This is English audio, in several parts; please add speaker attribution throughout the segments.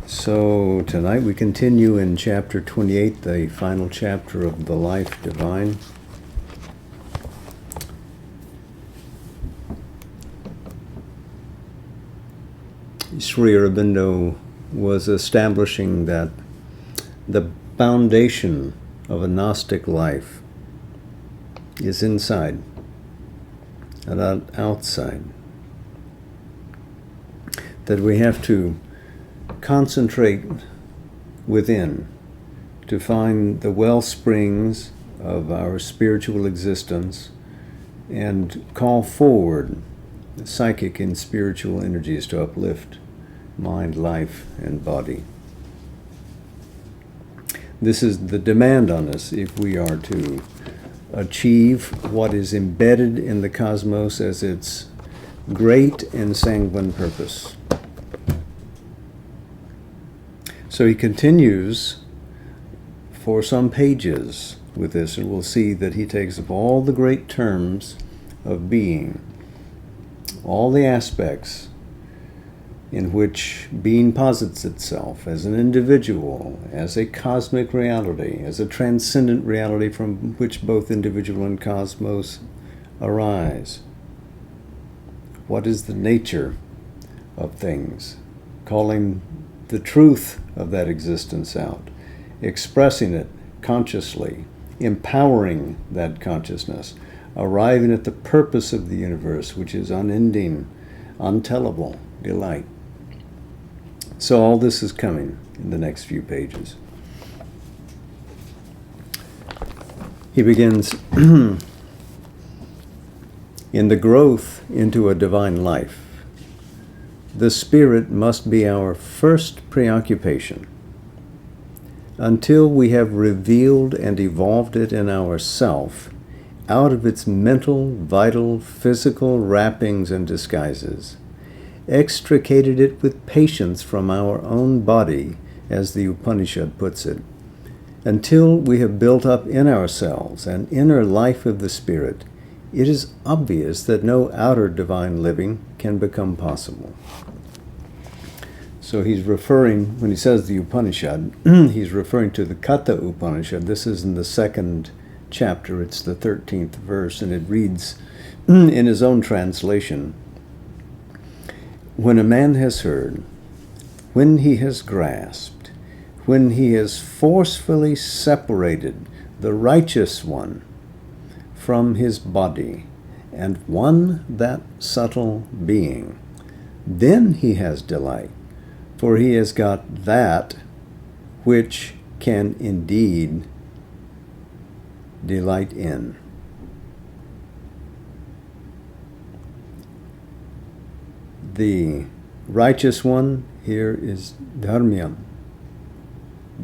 Speaker 1: So tonight we continue in chapter 28, the final chapter of the Life Divine. Sri Aurobindo was establishing that the foundation of a Gnostic life is inside and not outside. That we have to concentrate within to find the well springs of our spiritual existence and call forward the psychic and spiritual energies to uplift mind, life, and body. This is the demand on us if we are to achieve what is embedded in the cosmos as its great and sanguine purpose. So he continues for some pages with this, and we'll see that he takes up all the great terms of being, all the aspects in which being posits itself as an individual, as a cosmic reality, as a transcendent reality from which both individual and cosmos arise. What is the nature of things? Calling the truth of that existence out, expressing it consciously, empowering that consciousness, arriving at the purpose of the universe, which is unending, untellable delight. So all this is coming in the next few pages. He begins, in the growth into a divine life, the spirit must be our first preoccupation. Until we have revealed and evolved it in ourself, out of its mental, vital, physical wrappings and disguises, extricated it with patience from our own body, as the Upanishad puts it, until we have built up in ourselves an inner life of the spirit, it is obvious that no outer divine living can become possible. So he's referring, when he says the Upanishad, he's referring to the Katha Upanishad. This is in the second chapter, it's the 13th verse, and it reads in his own translation, "When a man has heard, when he has grasped, when he has forcefully separated the righteous one from his body and won that subtle being, then he has delight, for he has got that which can indeed delight in." The righteous one here is Dharmyam,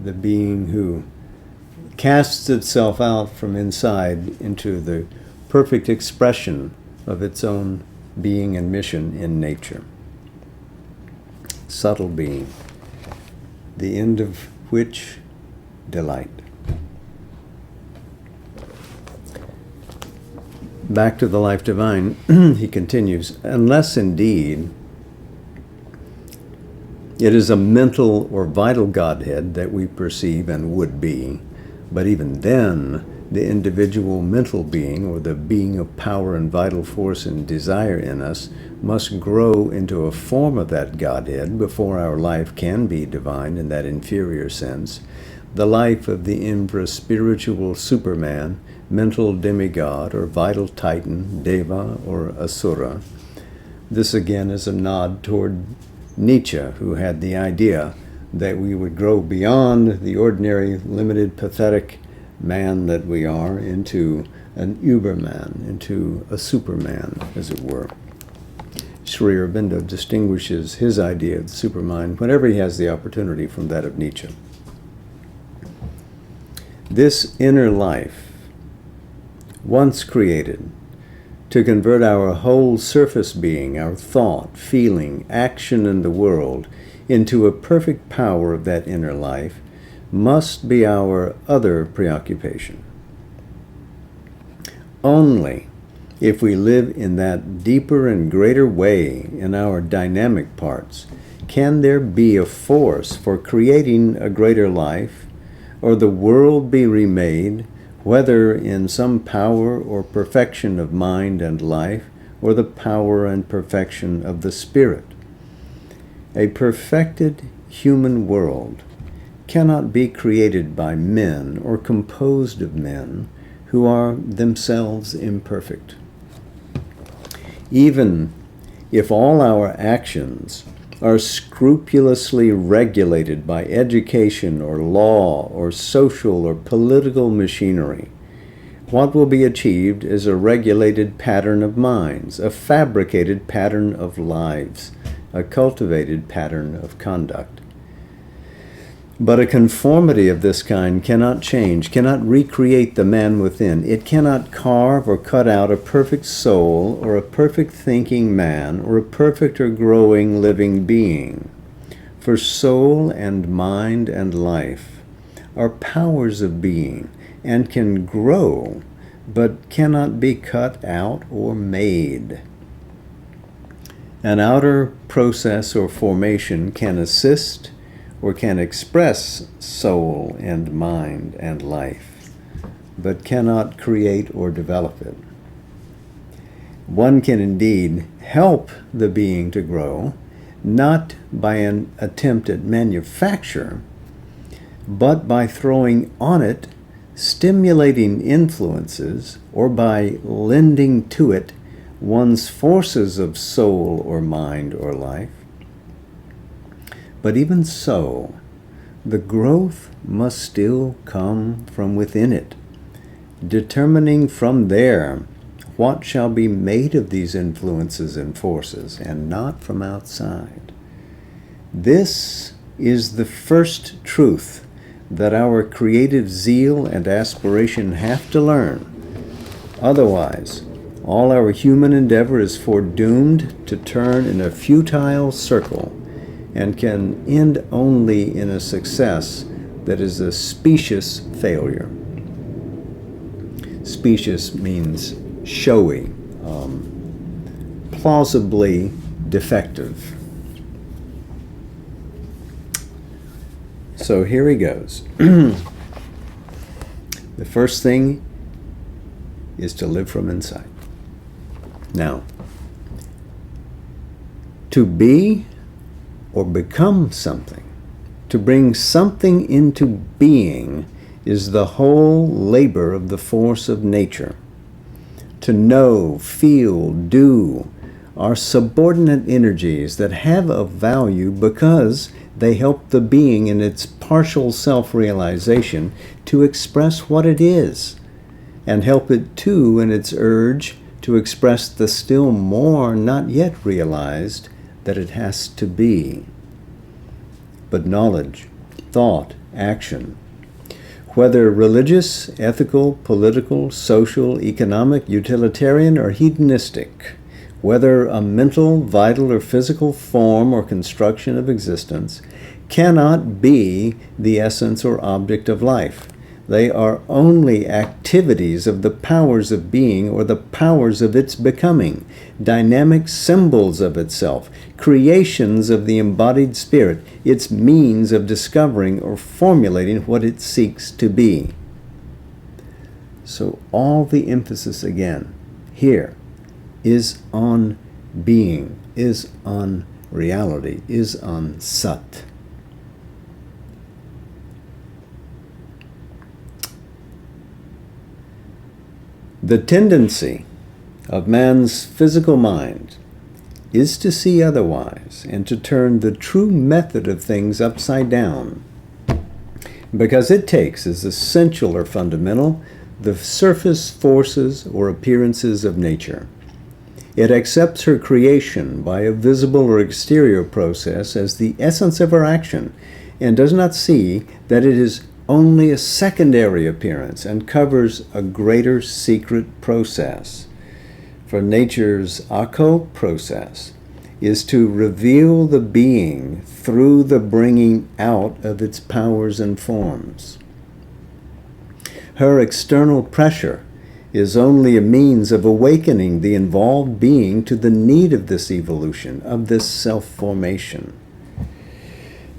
Speaker 1: the being who casts itself out from inside into the perfect expression of its own being and mission in nature. Subtle being, the end of which delight. Back to the Life Divine, he continues, unless indeed it is a mental or vital Godhead that we perceive and would be, but even then, the individual mental being, or the being of power and vital force and desire in us, must grow into a form of that Godhead before our life can be divine in that inferior sense, the life of the infra-spiritual Superman, mental demigod, or vital titan, Deva or Asura. This again is a nod toward Nietzsche, who had the idea that we would grow beyond the ordinary, limited, pathetic man that we are into an Uberman, into a Superman, as it were. Sri Aurobindo distinguishes his idea of the supermind whenever he has the opportunity from that of Nietzsche. This inner life, once created, to convert our whole surface being, our thought, feeling, action in the world, into a perfect power of that inner life, must be our other preoccupation. Only If we live in that deeper and greater way in our dynamic parts, can there be a force for creating a greater life, or the world be remade, whether in some power or perfection of mind and life, or the power and perfection of the spirit? A perfected human world cannot be created by men or composed of men who are themselves imperfect. Even if all our actions are scrupulously regulated by education or law or social or political machinery, what will be achieved is a regulated pattern of minds, a fabricated pattern of lives, a cultivated pattern of conduct. But a conformity of this kind cannot change, cannot recreate the man within. It cannot carve or cut out a perfect soul or a perfect thinking man or a perfect or growing living being. For soul and mind and life are powers of being and can grow, but cannot be cut out or made. An outer process or formation can assist or can express soul and mind and life, but cannot create or develop it. One can indeed help the being to grow, not by an attempt at manufacture, but by throwing on it stimulating influences, or by lending to it one's forces of soul or mind or life. But even so, the growth must still come from within it, determining from there what shall be made of these influences and forces, and not from outside. This is the first truth that our creative zeal and aspiration have to learn. Otherwise, all our human endeavor is foredoomed to turn in a futile circle, and can end only in a success that is a specious failure. Specious means showy, plausibly defective. So here he goes. The first thing is to live from inside. Now, to be or become something, to bring something into being, is the whole labor of the force of nature. To know, feel, do are subordinate energies that have a value because they help the being in its partial self-realization to express what it is, and help it too in its urge to express the still more not yet realized that it has to be. But knowledge, thought, action, whether religious, ethical, political, social, economic, utilitarian, or hedonistic, whether a mental, vital, or physical form or construction of existence, cannot be the essence or object of life. They are only activities of the powers of being or the powers of its becoming, dynamic symbols of itself, creations of the embodied spirit, its means of discovering or formulating what it seeks to be. So all the emphasis again here is on being, is on reality, is on Sat. The tendency of man's physical mind is to see otherwise and to turn the true method of things upside down, because it takes as essential or fundamental the surface forces or appearances of nature. It accepts her creation by a visible or exterior process as the essence of her action, and does not see that it is only a secondary appearance and covers a greater secret process. For nature's occult process is to reveal the being through the bringing out of its powers and forms. Her external pressure is only a means of awakening the involved being to the need of this evolution, of this self-formation.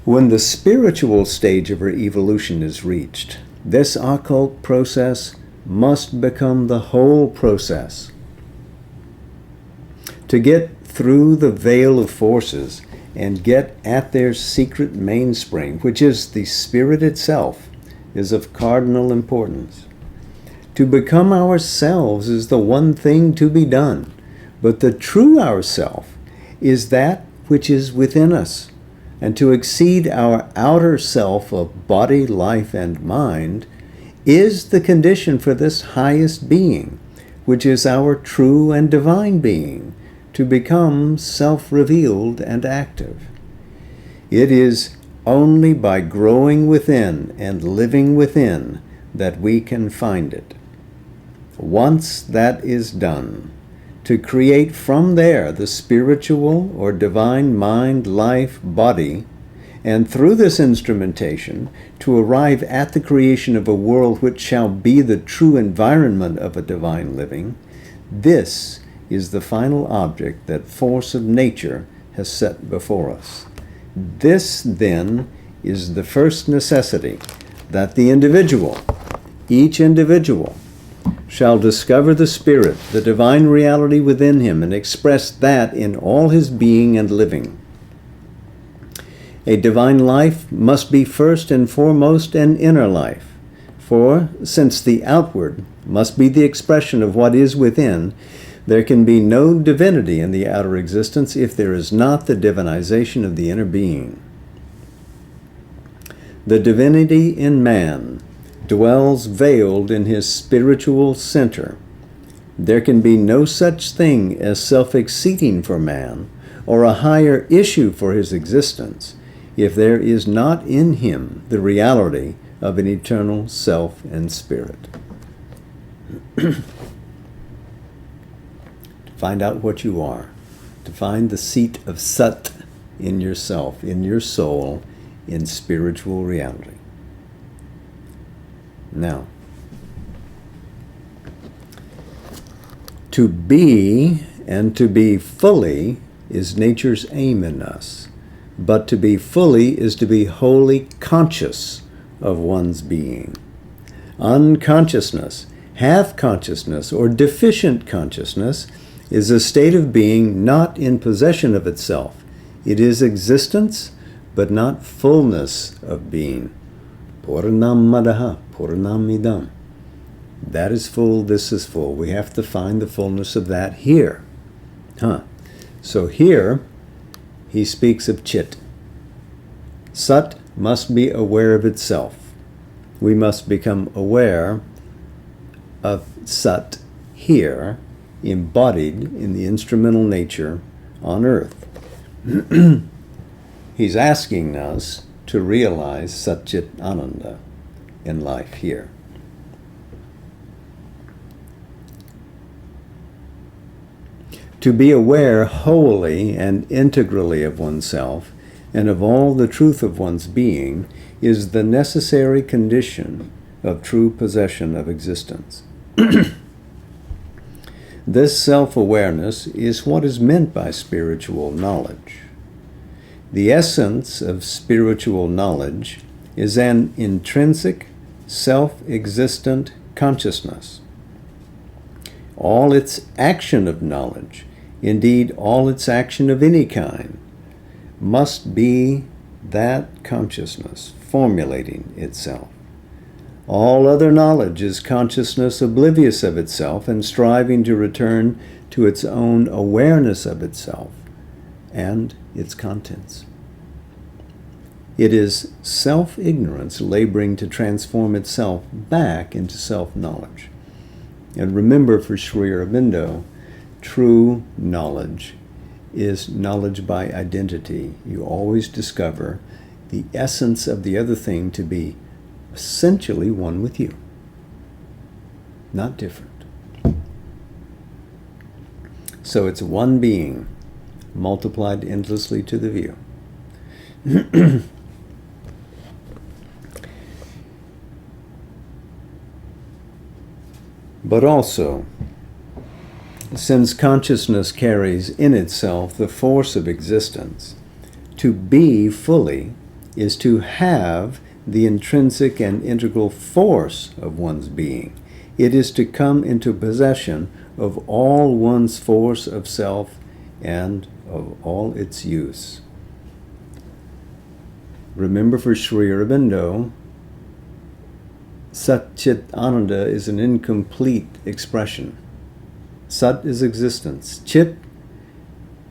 Speaker 1: When the spiritual stage of our evolution is reached, this occult process must become the whole process. To get through the veil of forces and get at their secret mainspring, which is the spirit itself, is of cardinal importance. To become ourselves is the one thing to be done, but the true ourself is that which is within us, and to exceed our outer self of body, life, and mind is the condition for this highest being, which is our true and divine being, to become self-revealed and active. It is only by growing within and living within that we can find it. Once that is done, to create from there the spiritual or divine mind, life, body, and through this instrumentation to arrive at the creation of a world which shall be the true environment of a divine living, this is the final object that force of nature has set before us. This, then, is the first necessity, that the individual, each individual, shall discover the spirit, the divine reality within him, and express that in all his being and living. A divine life must be first and foremost an inner life, for since the outward must be the expression of what is within, there can be no divinity in the outer existence if there is not the divinization of the inner being. The divinity in man dwells veiled in his spiritual center. There can be no such thing as self-exceeding for man, or a higher issue for his existence, if there is not in him the reality of an eternal self and spirit. To find out what you are, to find the seat of Sat in yourself, in your soul, in spiritual reality. Now, to be and to be fully is nature's aim in us, but to be fully is to be wholly conscious of one's being. Unconsciousness, half-consciousness, or deficient consciousness is a state of being not in possession of itself. It is existence, but not fullness of being. Purnam madaha, purnam idam. That is full, this is full. We have to find the fullness of that here. So here, he speaks of Chit. Sat must be aware of itself. We must become aware of Sat here, embodied in the instrumental nature on earth. He's asking us to realize Sat-Chit Ananda in life here. To be aware wholly and integrally of oneself and of all the truth of one's being is the necessary condition of true possession of existence. This self-awareness is what is meant by spiritual knowledge. The essence of spiritual knowledge is an intrinsic, self-existent consciousness. All its action of knowledge, indeed all its action of any kind, must be that consciousness formulating itself. All other knowledge is consciousness oblivious of itself and striving to return to its own awareness of itself and its contents. It is self-ignorance laboring to transform itself back into self-knowledge. And remember, for Sri Aurobindo, true knowledge is knowledge by identity. You always discover the essence of the other thing to be essentially one with you, not different. So it's one being multiplied endlessly to the view. But also, since consciousness carries in itself the force of existence, to be fully is to have the intrinsic and integral force of one's being. It is to come into possession of all one's force of self and of all its use. Remember, for Sri Aurobindo, Sat Chit Ananda is an incomplete expression. Sat is existence. Chit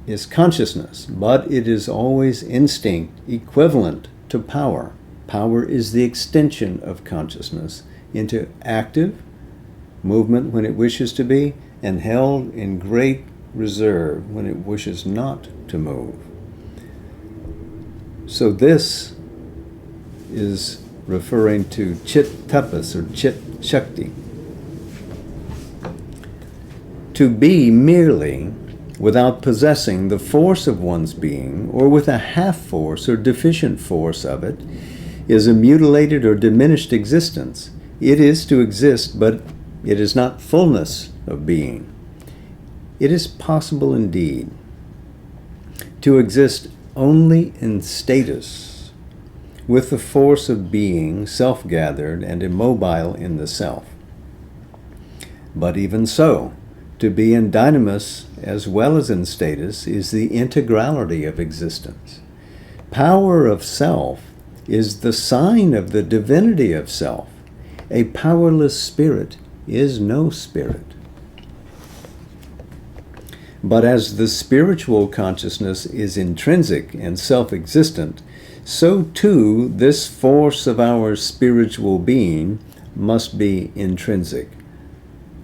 Speaker 1: is consciousness, but it is always instinct, equivalent to power. Power is the extension of consciousness into active movement when it wishes to be, and held in great reserve when it wishes not to move. So this is referring to Chit Tapas, or Chit Shakti. To be merely without possessing the force of one's being, or with a half force or deficient force of it, is a mutilated or diminished existence. It is to exist, but it is not fullness of being. It is possible indeed to exist only in status, with the force of being self-gathered and immobile in the self. But even so, to be in dynamis as well as in status is the integrality of existence. Power of self is the sign of the divinity of self. A powerless spirit is no spirit. But as the spiritual consciousness is intrinsic and self-existent, so too this force of our spiritual being must be intrinsic,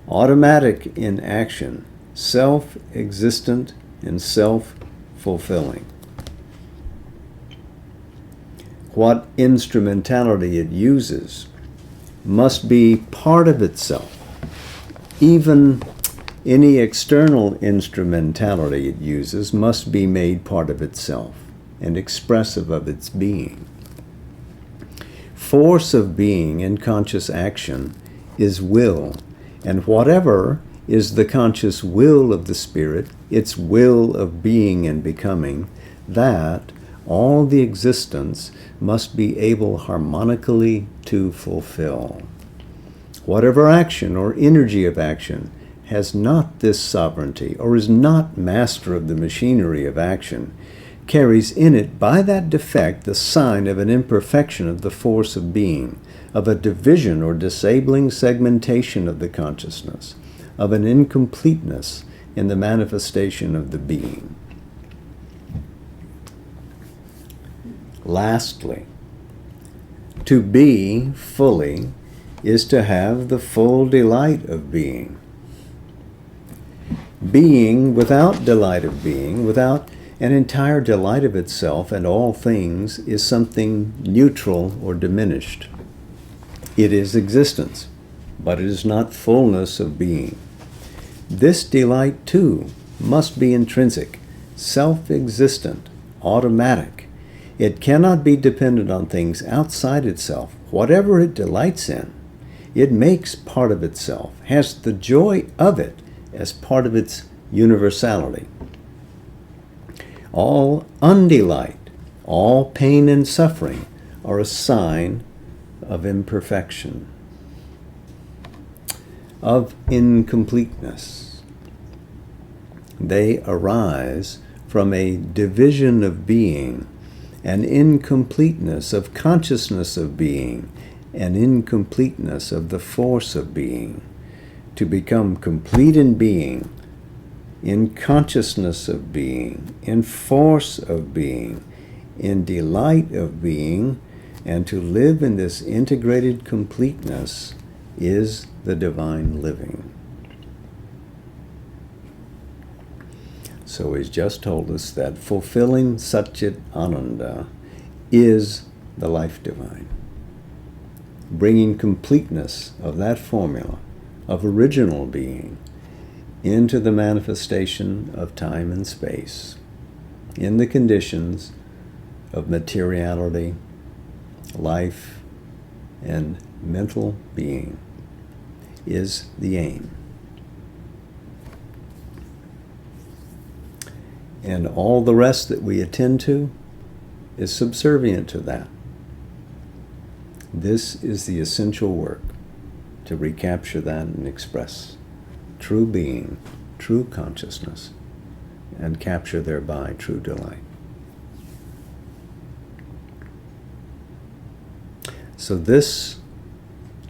Speaker 1: automatic in action, self-existent and self-fulfilling. What instrumentality it uses must be part of itself. Even any external instrumentality it uses must be made part of itself and expressive of its being. Force of being in conscious action is will, and whatever is the conscious will of the spirit, its will of being and becoming, that all the existence must be able harmonically to fulfill. Whatever action or energy of action has not this sovereignty, or is not master of the machinery of action, carries in it by that defect the sign of an imperfection of the force of being, of a division or disabling segmentation of the consciousness, of an incompleteness in the manifestation of the being. Lastly, to be fully is to have the full delight of being. Being without delight of being, without an entire delight of itself and all things, is something neutral or diminished. It is existence, but it is not fullness of being. This delight, too, must be intrinsic, self-existent, automatic. It cannot be dependent on things outside itself. Whatever it delights in, it makes part of itself, has the joy of it as part of its universality. All undelight, all pain and suffering are a sign of imperfection, of incompleteness. They arise from a division of being, an incompleteness of consciousness of being, an incompleteness of the force of being. To become complete in being, in consciousness of being, in force of being, in delight of being, and to live in this integrated completeness is the divine living. So he's just told us that fulfilling Sat Chit Ananda is the life divine, bringing completeness of that formula of original being into the manifestation of time and space, in the conditions of materiality, life, and mental being. is the aim. And all the rest that we attend to is subservient to that. This is the essential work, to recapture that and express true being, true consciousness, and capture thereby true delight. So this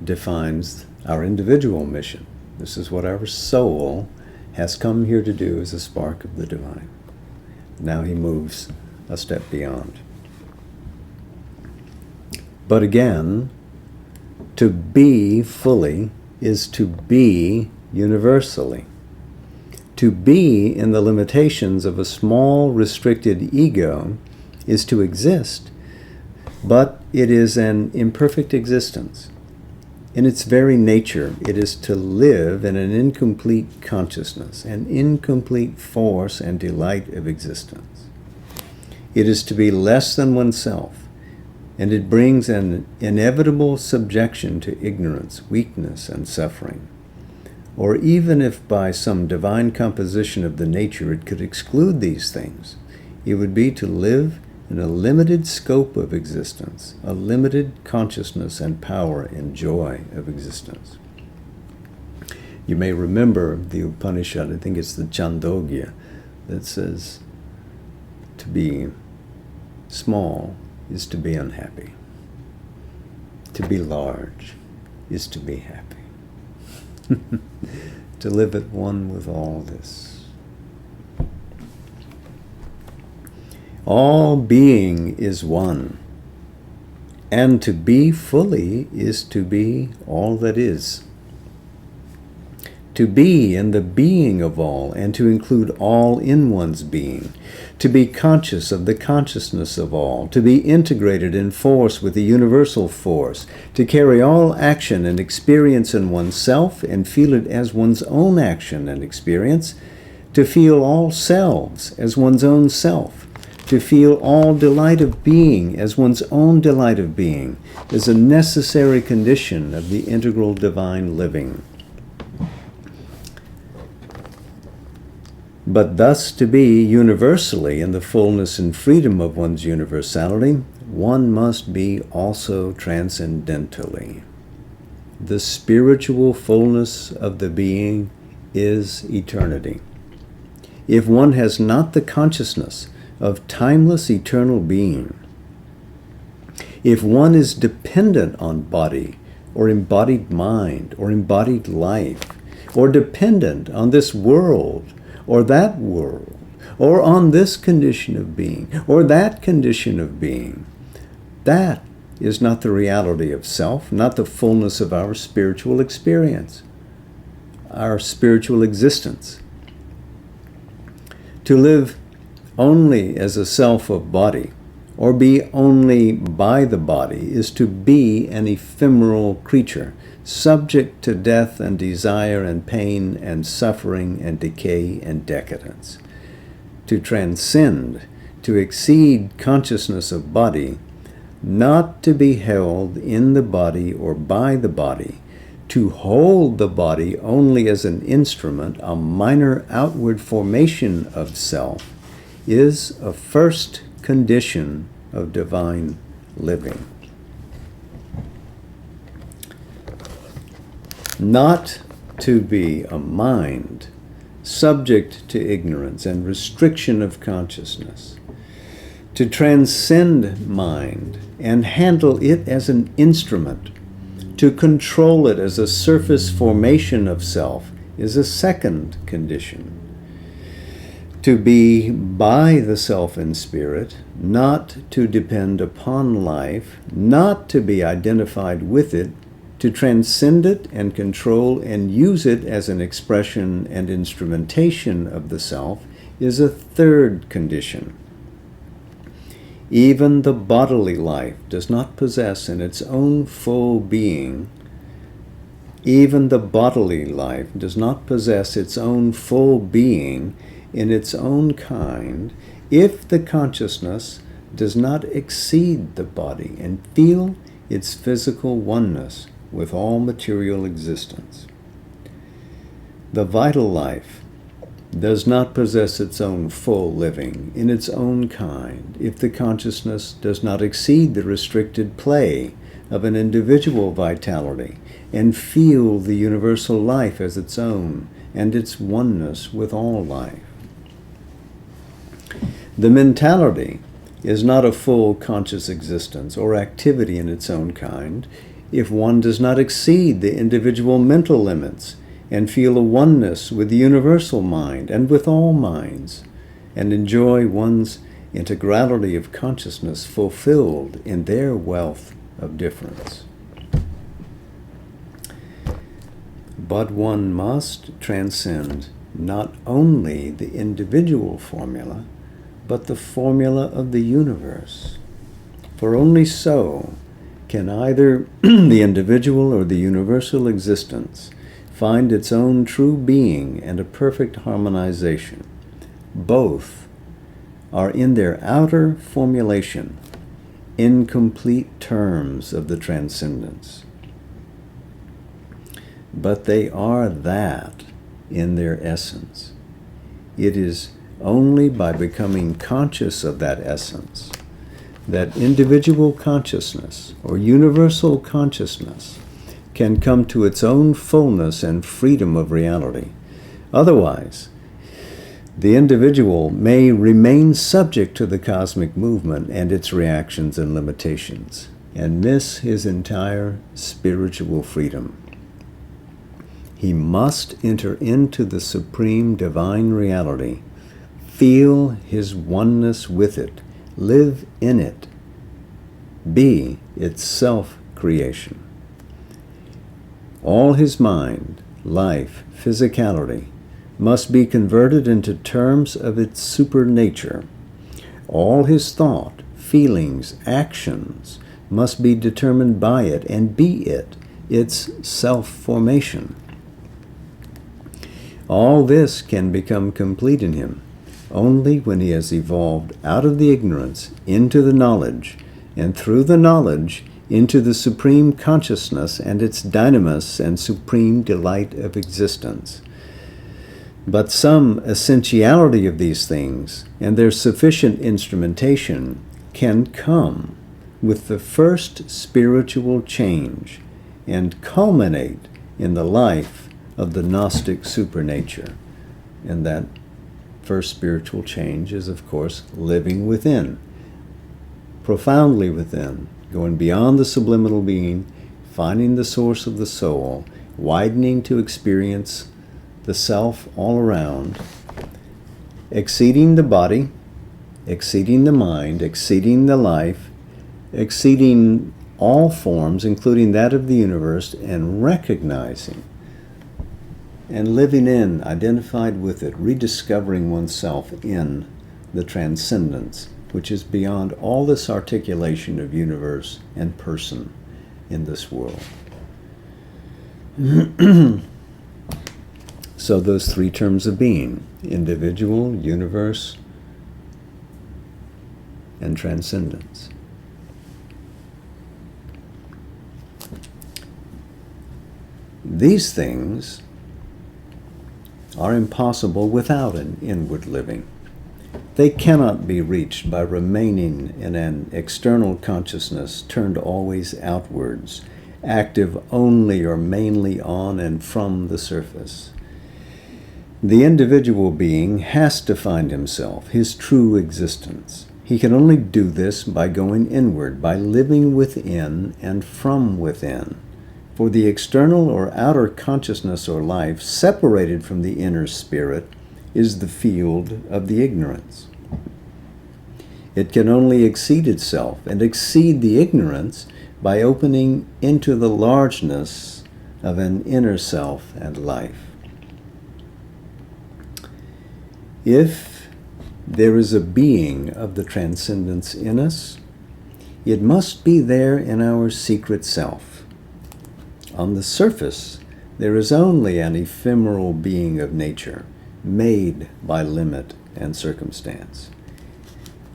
Speaker 1: defines our individual mission. This is what our soul has come here to do as a spark of the divine. Now he moves a step beyond. But again, to be fully is to be universally. To be in the limitations of a small, restricted ego is to exist, but it is an imperfect existence. In its very nature, it is to live in an incomplete consciousness, an incomplete force and delight of existence. It is to be less than oneself, and it brings an inevitable subjection to ignorance, weakness, and suffering. Or even if by some divine composition of the nature it could exclude these things, it would be to live in a limited scope of existence, a limited consciousness and power and joy of existence. You may remember the Upanishad, I think it's the Chandogya, that says to be small is to be unhappy. To be large is to be happy. To live at one with all this. All being is one, and to be fully is to be all that is. To be in the being of all, and to include all in one's being. To be conscious of the consciousness of all. To be integrated in force with the universal force. To carry all action and experience in oneself and feel it as one's own action and experience. To feel all selves as one's own self. To feel all delight of being as one's own delight of being is a necessary condition of the integral divine living. But thus to be universally in the fullness and freedom of one's universality, one must be also transcendentally. The spiritual fullness of the being is eternity. If one has not the consciousness of timeless eternal being, if one is dependent on body or embodied mind or embodied life, or dependent on this world or that world, or on this condition of being or that condition of being, that is not the reality of self, not the fullness of our spiritual experience, our spiritual existence. To live only as a self of body, or be only by the body, is to be an ephemeral creature, subject to death and desire and pain and suffering and decay and decadence. To transcend, to exceed consciousness of body, not to be held in the body or by the body, to hold the body only as an instrument, a minor outward formation of self, is a first condition of divine living. Not to be a mind subject to ignorance and restriction of consciousness. To transcend mind and handle it as an instrument, to control it as a surface formation of self, is a second condition. To be by the self and spirit, not to depend upon life, not to be identified with it, to transcend it and control and use it as an expression and instrumentation of the self, is a third condition. Even the bodily life does not possess in its own full being, even the bodily life does not possess its own full being in its own kind, if the consciousness does not exceed the body and feel its physical oneness with all material existence. The vital life does not possess its own full living in its own kind if the consciousness does not exceed the restricted play of an individual vitality and feel the universal life as its own and its oneness with all life. The mentality is not a full conscious existence or activity in its own kind if one does not exceed the individual mental limits and feel a oneness with the universal mind and with all minds, and enjoy one's integrality of consciousness fulfilled in their wealth of difference. But one must transcend not only the individual formula, but the formula of the universe. For only so can either the individual or the universal existence find its own true being and a perfect harmonization. Both are in their outer formulation incomplete terms of the transcendence. But they are that in their essence. It is only by becoming conscious of that essence that individual consciousness or universal consciousness can come to its own fullness and freedom of reality. Otherwise, the individual may remain subject to the cosmic movement and its reactions and limitations, and miss his entire spiritual freedom. He must enter into the supreme divine reality, feel his oneness with it, live in it, be its self-creation. All his mind, life, physicality must be converted into terms of its supernature. All his thought, feelings, actions must be determined by it and be it, its self-formation. All this can become complete in him only when he has evolved out of the ignorance into the knowledge, and through the knowledge into the supreme consciousness and its dynamis and supreme delight of existence. But some essentiality of these things and their sufficient instrumentation can come with the first spiritual change and culminate in the life of the Gnostic supernature. And that first spiritual change is, of course, living within, profoundly within, going beyond the subliminal being, finding the source of the soul, widening to experience the self all around, exceeding the body, exceeding the mind, exceeding the life, exceeding all forms, including that of the universe, and recognizing and living in, identified with it, rediscovering oneself in the transcendence, which is beyond all this articulation of universe and person in this world. So those three terms of being: individual, universe, and transcendence. These things are impossible without an inward living. They cannot be reached by remaining in an external consciousness turned always outwards, active only or mainly on and from the surface. The individual being has to find himself, his true existence. He can only do this by going inward, by living within and from within. For the external or outer consciousness or life, separated from the inner spirit, is the field of the ignorance. It can only exceed itself and exceed the ignorance by opening into the largeness of an inner self and life. If there is a being of the transcendence in us, it must be there in our secret self. On the surface, there is only an ephemeral being of nature, made by limit and circumstance.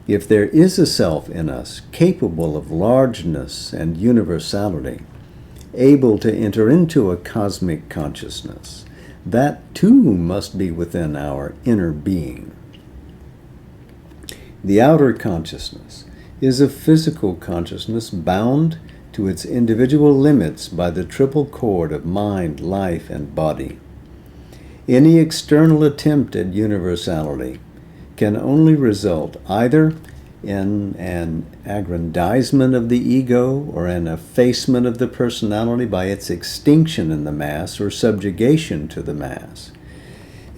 Speaker 1: If there is a self in us capable of largeness and universality, able to enter into a cosmic consciousness, that too must be within our inner being. The outer consciousness is a physical consciousness bound to its individual limits by the triple cord of mind, life, and body. Any external attempt at universality can only result either in an aggrandizement of the ego or an effacement of the personality by its extinction in the mass or subjugation to the mass.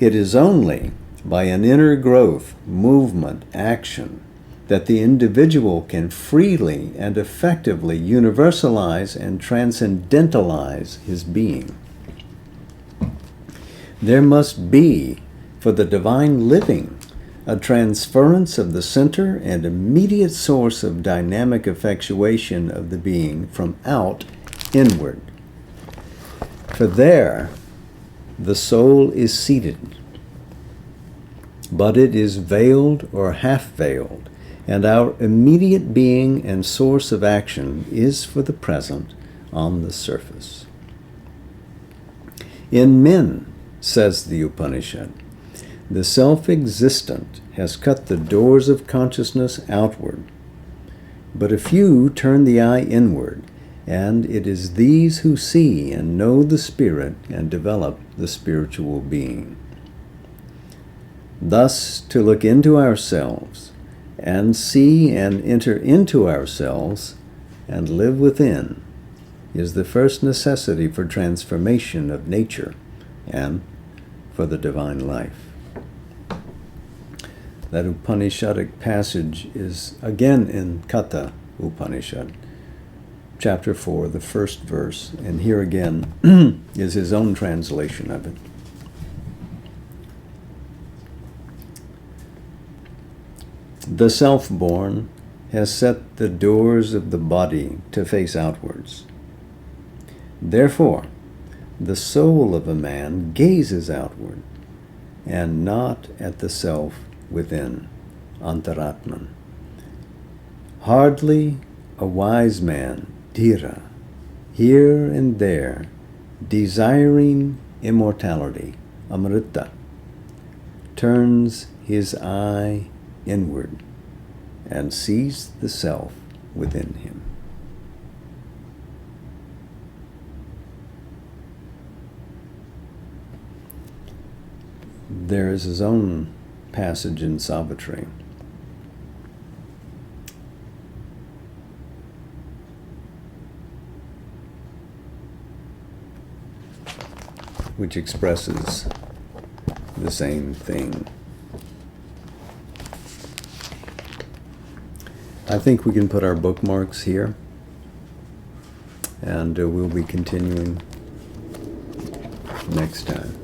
Speaker 1: It is only by an inner growth, movement, action, that the individual can freely and effectively universalize and transcendentalize his being. There must be, for the divine living, a transference of the center and immediate source of dynamic effectuation of the being from out inward. For there, the soul is seated, but it is veiled or half-veiled, and our immediate being and source of action is for the present on the surface. In men, says the Upanishad, the self-existent has cut the doors of consciousness outward, but a few turn the eye inward, and it is these who see and know the spirit and develop the spiritual being. Thus, to look into ourselves and see and enter into ourselves and live within is the first necessity for transformation of nature and for the divine life. That Upanishadic passage is again in Katha Upanishad, chapter 4, the first verse, and here again is his own translation of it. The self-born has set the doors of the body to face outwards. Therefore, the soul of a man gazes outward, and not at the self within, Antaratman. Hardly a wise man, Dhira, here and there, desiring immortality, Amrita, turns his eye inward and sees the self within him. There is his own passage in Savitri. Which expresses the same thing. I think we can put our bookmarks here, and we'll be continuing next time.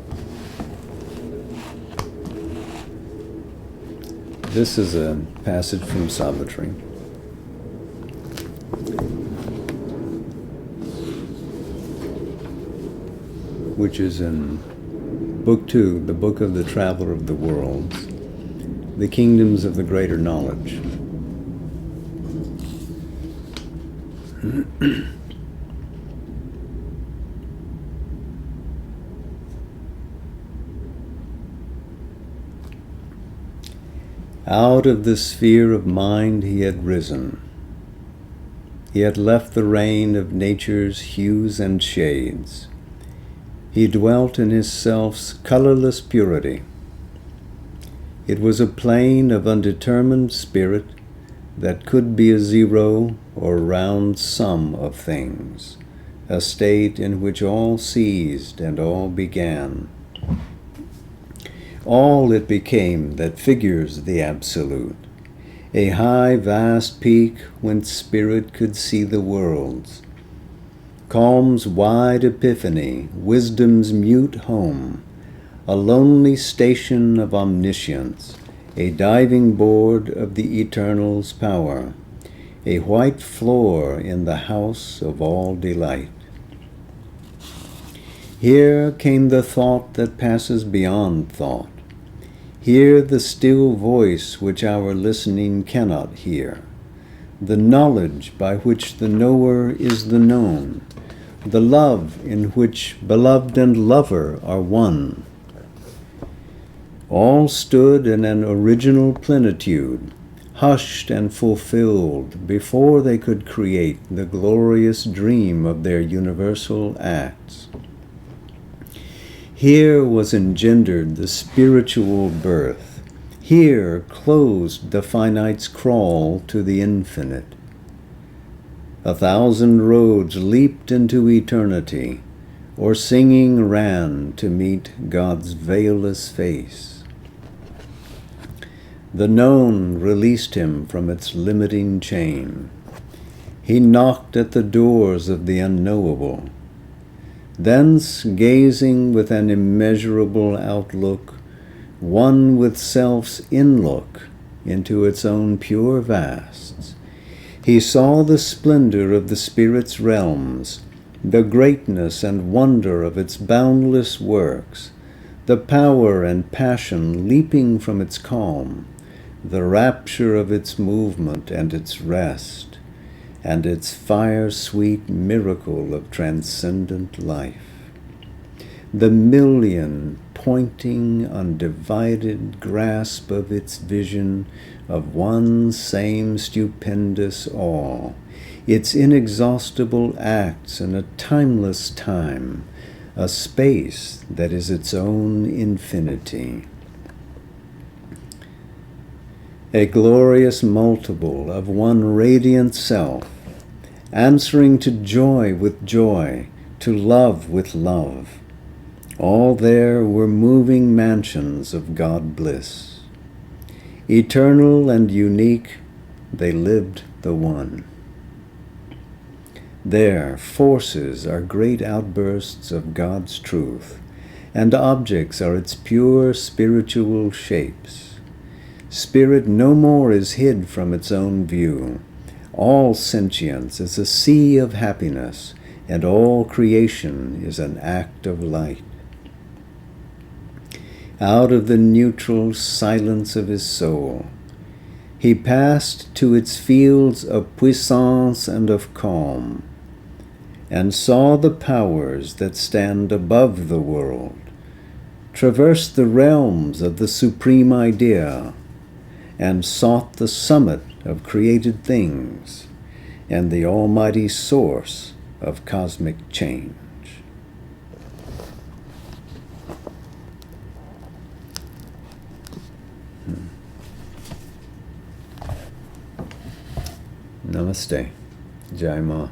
Speaker 1: This is a passage from Savitri. Which is in Book 2, the Book of the Traveler of the Worlds, the Kingdoms of the Greater Knowledge. Out of the sphere of mind he had risen. He had left the reign of nature's hues and shades. He dwelt in his self's colorless purity. It was a plane of undetermined spirit that could be a zero or round sum of things, a state in which all ceased and all began. All it became that figures the Absolute, a high, vast peak whence spirit could see the worlds. Calm's wide epiphany, wisdom's mute home, a lonely station of omniscience, a diving board of the Eternal's power, a white floor in the house of all delight. Here came the thought that passes beyond thought. Here the still voice which our listening cannot hear, the knowledge by which the knower is the known, the love in which beloved and lover are one. All stood in an original plenitude, hushed and fulfilled before they could create the glorious dream of their universal acts. Here was engendered the spiritual birth. Here closed the finite's crawl to the infinite. 1,000 roads leaped into eternity, or singing ran to meet God's veilless face. The known released him from its limiting chain. He knocked at the doors of the unknowable. Thence, gazing with an immeasurable outlook, one with self's inlook into its own pure vasts, he saw the splendor of the Spirit's realms, the greatness and wonder of its boundless works, the power and passion leaping from its calm, the rapture of its movement and its rest, and its fire-sweet miracle of transcendent life. The million pointing undivided grasp of its vision of one same stupendous all, its inexhaustible acts in a timeless time, a space that is its own infinity. A glorious multiple of one radiant self, answering to joy with joy, to love with love. All there were moving mansions of God bliss. Eternal and unique, they lived the one. There, forces are great outbursts of God's truth, and objects are its pure spiritual shapes. Spirit no more is hid from its own view. All sentience is a sea of happiness, and all creation is an act of light. Out of the neutral silence of his soul, he passed to its fields of puissance and of calm, and saw the powers that stand above the world, traversed the realms of the supreme idea, and sought the summit of created things and the almighty source of cosmic change. Namaste. Jai Ma.